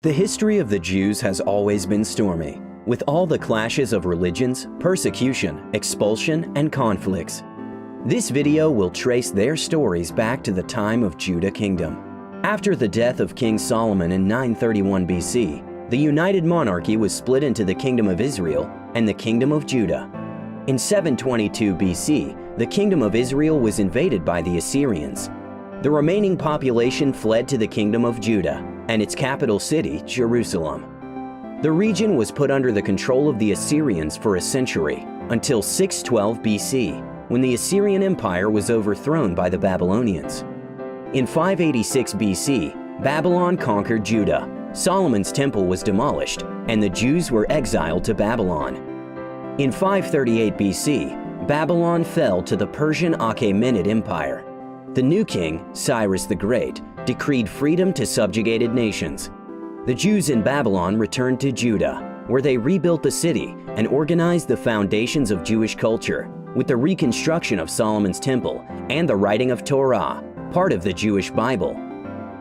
The history of the Jews has always been stormy, with all the clashes of religions, persecution, expulsion, and conflicts. This video will trace their stories back to the time of Judah Kingdom. After the death of King Solomon in 931 BC, the united monarchy was split into the Kingdom of Israel and the Kingdom of Judah. In 722 BC, the Kingdom of Israel was invaded by the Assyrians. The remaining population fled to the Kingdom of Judah and its capital city, Jerusalem. The region was put under the control of the Assyrians for a century, until 612 BC, when the Assyrian Empire was overthrown by the Babylonians. In 586 BC, Babylon conquered Judah, Solomon's temple was demolished, and the Jews were exiled to Babylon. In 538 BC, Babylon fell to the Persian Achaemenid Empire. The new king, Cyrus the Great, decreed freedom to subjugated nations. The Jews in Babylon returned to Judah, where they rebuilt the city and organized the foundations of Jewish culture with the reconstruction of Solomon's temple and the writing of Torah, part of the Jewish Bible.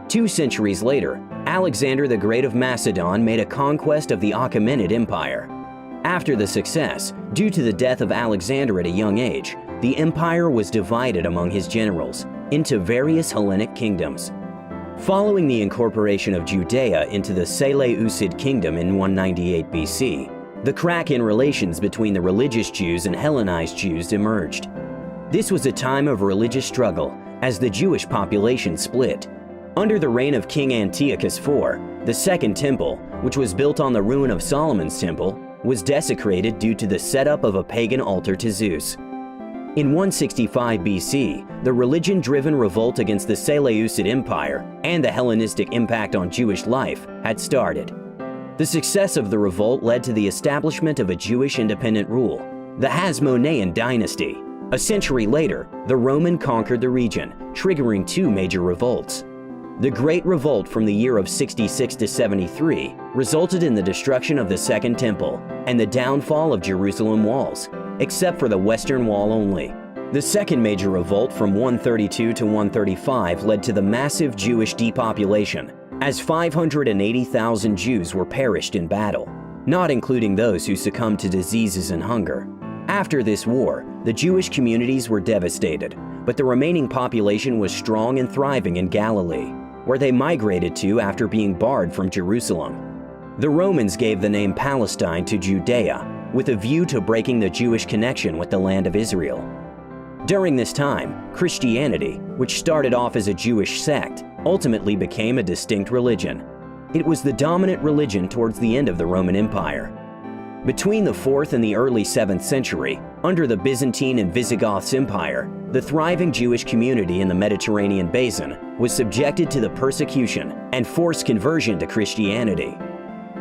2 centuries later, Alexander the Great of Macedon made a conquest of the Achaemenid Empire. After the success, due to the death of Alexander at a young age, the empire was divided among his generals into various Hellenic kingdoms. Following the incorporation of Judea into the Seleucid kingdom in 198 BC, the crack in relations between the religious Jews and Hellenized Jews emerged. This was a time of religious struggle as the Jewish population split. Under the reign of King Antiochus IV, the Second Temple, which was built on the ruin of Solomon's temple, was desecrated due to the setup of a pagan altar to Zeus. In 165 BC, the religion-driven revolt against the Seleucid Empire and the Hellenistic impact on Jewish life had started. The success of the revolt led to the establishment of a Jewish independent rule, the Hasmonean dynasty. A century later, the Roman conquered the region, triggering 2 major revolts. The Great Revolt from the year of 66 to 73 resulted in the destruction of the Second Temple and the downfall of Jerusalem walls, except for the Western Wall only. The second major revolt from 132 to 135 led to the massive Jewish depopulation, as 580,000 Jews were perished in battle, not including those who succumbed to diseases and hunger. After this war, the Jewish communities were devastated, but the remaining population was strong and thriving in Galilee, where they migrated to after being barred from Jerusalem. The Romans gave the name Palestine to Judea, with a view to breaking the Jewish connection with the land of Israel. During this time, Christianity, which started off as a Jewish sect, ultimately became a distinct religion. It was the dominant religion towards the end of the Roman Empire. Between the 4th and the early 7th century, under the Byzantine and Visigoths Empire, the thriving Jewish community in the Mediterranean basin was subjected to the persecution and forced conversion to Christianity.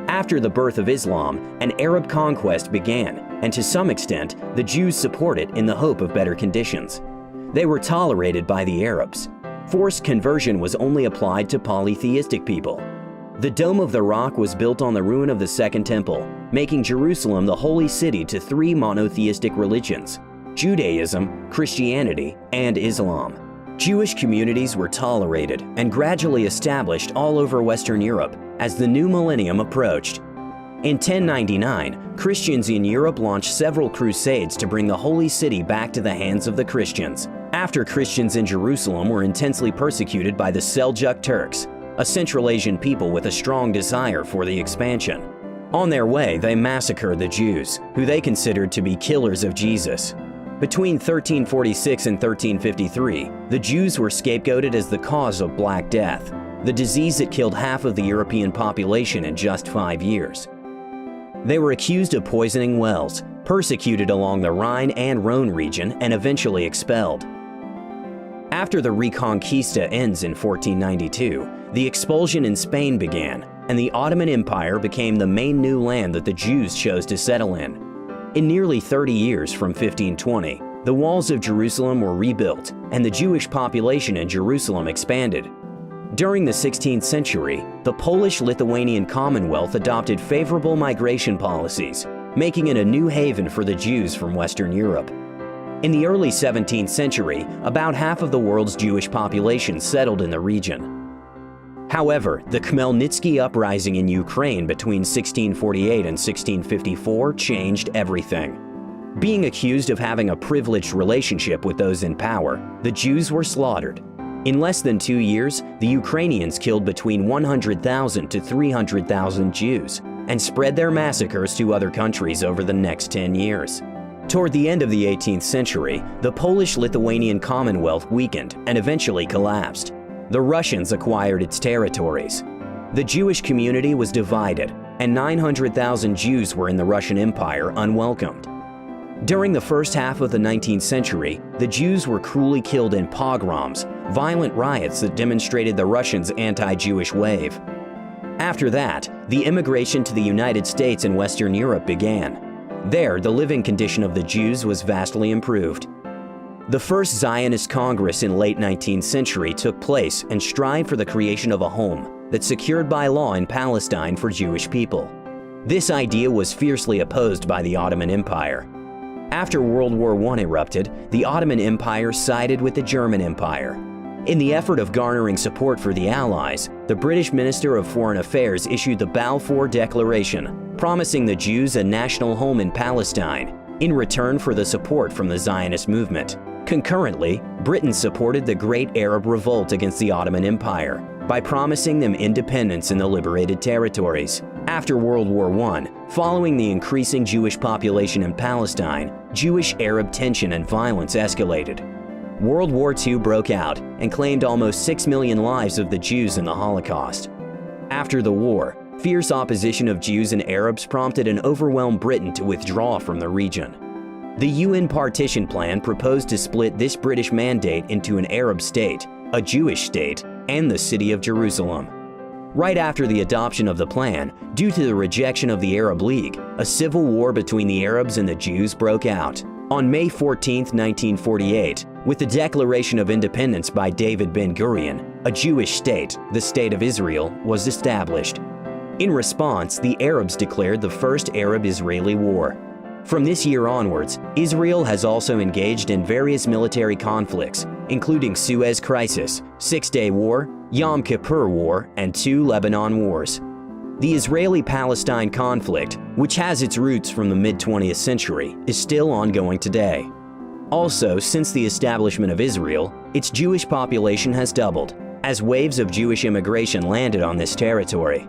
After the birth of Islam, an Arab conquest began, and to some extent, the Jews supported it in the hope of better conditions. They were tolerated by the Arabs. Forced conversion was only applied to polytheistic people. The Dome of the Rock was built on the ruin of the Second Temple, making Jerusalem the holy city to 3 monotheistic religions: Judaism, Christianity, and Islam. Jewish communities were tolerated and gradually established all over Western Europe as the new millennium approached. In 1099, Christians in Europe launched several crusades to bring the holy city back to the hands of the Christians, after Christians in Jerusalem were intensely persecuted by the Seljuk Turks, a Central Asian people with a strong desire for the expansion. On their way, they massacred the Jews, who they considered to be killers of Jesus. Between 1346 and 1353, the Jews were scapegoated as the cause of Black Death, the disease that killed half of the European population in just 5 years. They were accused of poisoning wells, persecuted along the Rhine and Rhone region, and eventually expelled. After the Reconquista ends in 1492, the expulsion in Spain began, and the Ottoman Empire became the main new land that the Jews chose to settle in. In nearly 30 years from 1520, the walls of Jerusalem were rebuilt, and the Jewish population in Jerusalem expanded. During the 16th century, the Polish-Lithuanian Commonwealth adopted favorable migration policies, making it a new haven for the Jews from Western Europe. In the early 17th century, about half of the world's Jewish population settled in the region. However, the Khmelnytsky uprising in Ukraine between 1648 and 1654 changed everything. Being accused of having a privileged relationship with those in power, the Jews were slaughtered. In less than 2 years, the Ukrainians killed between 100,000 to 300,000 Jews and spread their massacres to other countries over the next 10 years. Toward the end of the 18th century, the Polish-Lithuanian Commonwealth weakened and eventually collapsed. The Russians acquired its territories. The Jewish community was divided, and 900,000 Jews were in the Russian Empire unwelcomed. During the first half of the 19th century, the Jews were cruelly killed in pogroms, violent riots that demonstrated the Russians' anti-Jewish wave. After that, the immigration to the United States and Western Europe began. There, the living condition of the Jews was vastly improved. The first Zionist Congress in late 19th century took place and strived for the creation of a home that's secured by law in Palestine for Jewish people. This idea was fiercely opposed by the Ottoman Empire. After World War I erupted, the Ottoman Empire sided with the German Empire. In the effort of garnering support for the Allies, the British Minister of Foreign Affairs issued the Balfour Declaration, promising the Jews a national home in Palestine in return for the support from the Zionist movement. Concurrently, Britain supported the Great Arab Revolt against the Ottoman Empire by promising them independence in the liberated territories. After World War I, following the increasing Jewish population in Palestine, Jewish-Arab tension and violence escalated. World War II broke out and claimed almost 6 million lives of the Jews in the Holocaust. After the war, fierce opposition of Jews and Arabs prompted an overwhelmed Britain to withdraw from the region. The UN Partition Plan proposed to split this British mandate into an Arab state, a Jewish state, and the city of Jerusalem. Right after the adoption of the plan, due to the rejection of the Arab League, a civil war between the Arabs and the Jews broke out. On May 14, 1948, with the Declaration of Independence by David Ben-Gurion, a Jewish state, the State of Israel, was established. In response, the Arabs declared the First Arab-Israeli War. From this year onwards, Israel has also engaged in various military conflicts, including Suez Crisis, Six-Day War, Yom Kippur War, and 2 Lebanon Wars. The Israeli-Palestine conflict, which has its roots from the mid-20th century, is still ongoing today. Also, since the establishment of Israel, its Jewish population has doubled, as waves of Jewish immigration landed on this territory.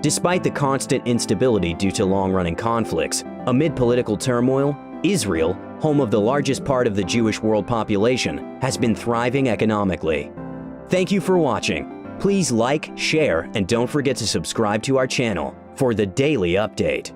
Despite the constant instability due to long-running conflicts, amid political turmoil, Israel, home of the largest part of the Jewish world population, has been thriving economically. Thank you for watching. Please like, share, and don't forget to subscribe to our channel for the daily update.